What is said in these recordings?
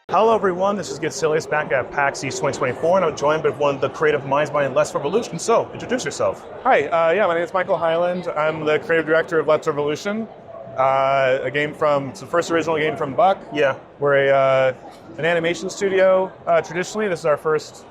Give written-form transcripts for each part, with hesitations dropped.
Hello everyone, this is Get Silliest back at PAX East 2024, and I'm joined by one of the creative minds behind Let's Revolution. So, introduce yourself. Hi, my name is Micheal Highland. I'm the creative director of Let's Revolution, it's the first original game from Buck. Yeah. We're an animation studio. Traditionally, this is our first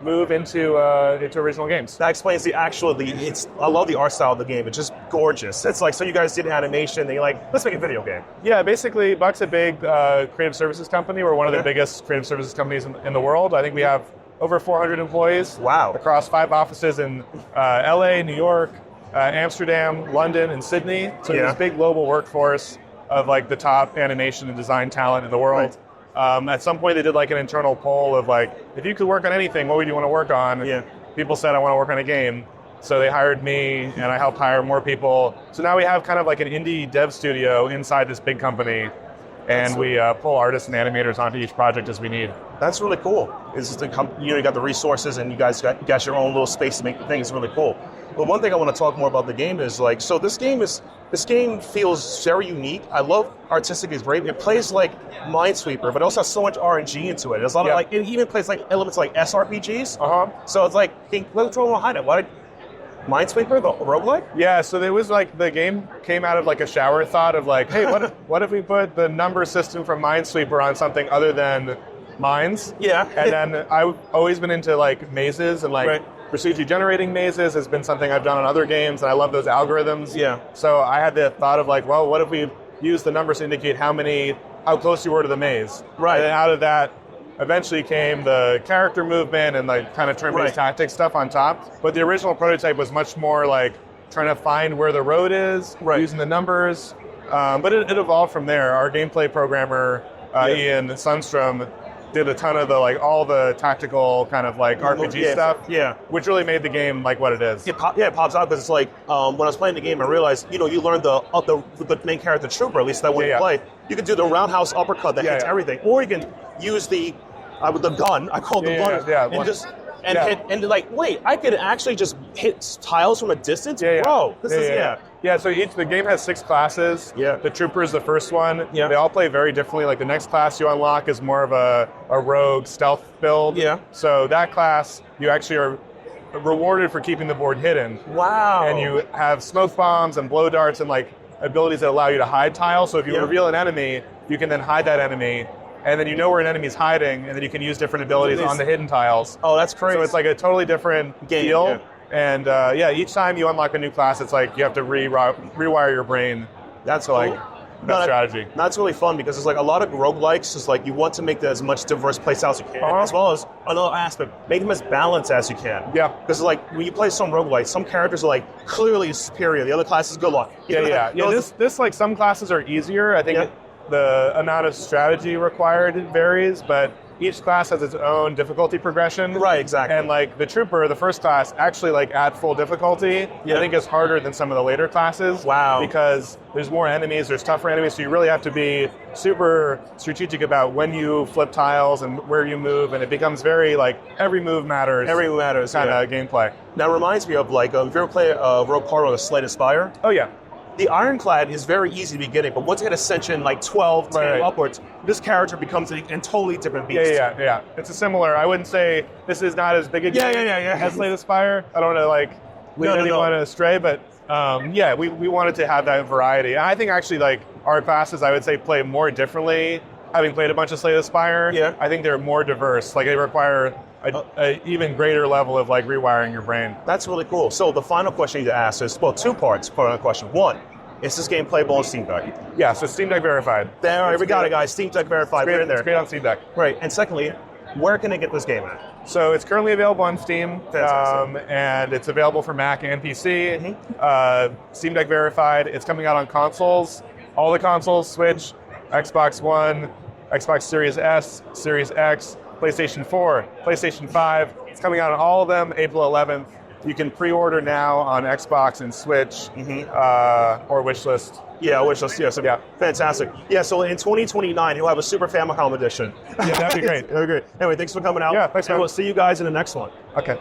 move into original games. That explains I love the art style of the game. It's just gorgeous. It's like, so you guys did animation, and you're like, let's make a video game. Yeah, basically, Buck's a big creative services company. We're one of the biggest creative services companies in the world. I think we have over 400 employees. Wow. Across 5 offices in LA, New York, Amsterdam, London, and Sydney. So this big global workforce of like the top animation and design talent in the world. Right. At some point, they did like an internal poll of like, if you could work on anything, what would you want to work on? Yeah. People said, I want to work on a game. So they hired me, and I helped hire more people. So now we have kind of like an indie dev studio inside this big company, and we pull artists and animators onto each project as we need. That's really cool. You got the resources, and you guys got your own little space to make things really cool. But one thing I want to talk more about the game is like, so this game feels very unique. I love artistically it's great. It plays like Minesweeper, but it also has so much RNG into it. There's a lot of like, it even plays like elements like SRPGs. So it's like, let's throw behind it. Why Minesweeper, the roguelite? Yeah, so it was like the game came out of like a shower thought of like, hey, what if we put the number system from Minesweeper on something other than mines? Yeah. And then I've always been into like mazes and like procedure generating mazes has been something I've done on other games, and I love those algorithms. Yeah. So I had the thought of like, well, what if we use the numbers to indicate how close you were to the maze? Right. And then out of that eventually came the character movement and like kind of turn-based tactics stuff on top. But the original prototype was much more like trying to find where the road is, using the numbers. But it evolved from there. Our gameplay programmer, Ian Sundstrom, did a ton of all the tactical kind of like RPG stuff, which really made the game like what it is. It pops out because it's like when I was playing the game, I realized you learned the main character Trooper, at least that when you play, you can do the roundhouse uppercut that hits everything, or you can use the gun. I call it the gun, and just hit and like wait, I could actually just hit tiles from a distance, bro. This is Yeah, so the game has 6 classes. Yeah. The Trooper is the first one. Yeah. They all play very differently. Like the next class you unlock is more of a rogue stealth build. Yeah. So that class, you actually are rewarded for keeping the board hidden. Wow. And you have smoke bombs and blow darts and like abilities that allow you to hide tiles. So if you reveal an enemy, you can then hide that enemy. And then you know where an enemy's hiding, and then you can use different abilities on the hidden tiles. Oh, that's crazy. So it's like a totally different feel. Yeah. And each time you unlock a new class, it's like you have to rewire your brain. That's cool. That strategy. That's really fun because it's like a lot of roguelikes is like you want to make as much diverse play styles as you can, as well as another aspect, make them as balanced as you can. Yeah. Because like when you play some roguelikes, some characters are like clearly superior. The other classes, good luck. This like some classes are easier. I think the amount of strategy required varies, but each class has its own difficulty progression. Right, exactly. And like the Trooper, the first class, actually like at full difficulty, I think is harder than some of the later classes. Wow. Because there's more enemies, there's tougher enemies, so you really have to be super strategic about when you flip tiles and where you move, and it becomes very like every move matters. Every move matters. Kind of gameplay. That reminds me of like, if you ever play Rogue Core or Minesweeper-inspired? Oh yeah. The Ironclad is very easy to begin, but once you hit Ascension, like 12, 10 upwards, this character becomes a totally different beast. Yeah. It's a similar, I wouldn't say this is not as big a game as Minesweeper-inspired. I don't want to like lead anyone astray, but we wanted to have that variety. And I think actually like our classes, I would say, play more differently. Having played a bunch of Minesweeper-inspired, I think they're more diverse. Like they require an even greater level of like rewiring your brain. That's really cool. So the final question I need to ask is, 2 parts for the question. 1, is this game playable on Steam Deck? Yeah, so Steam Deck verified. We got it, guys. Steam Deck verified. It's great on Steam Deck. Right. And secondly, where can I get this game at? So it's currently available on Steam, and it's available for Mac and PC. Steam Deck verified. It's coming out on consoles. All the consoles: Switch, Xbox One, Xbox Series S, Series X, PlayStation 4, PlayStation 5. It's coming out on all of them April 11th. You can pre-order now on Xbox and Switch or wishlist. Yeah, wishlist. Yeah, fantastic. Yeah, so in 2029, you'll have a Super Famicom edition. Yeah, that'd be great. That'd be great. Anyway, thanks for coming out. Yeah, thanks, man. And we'll see you guys in the next one. Okay.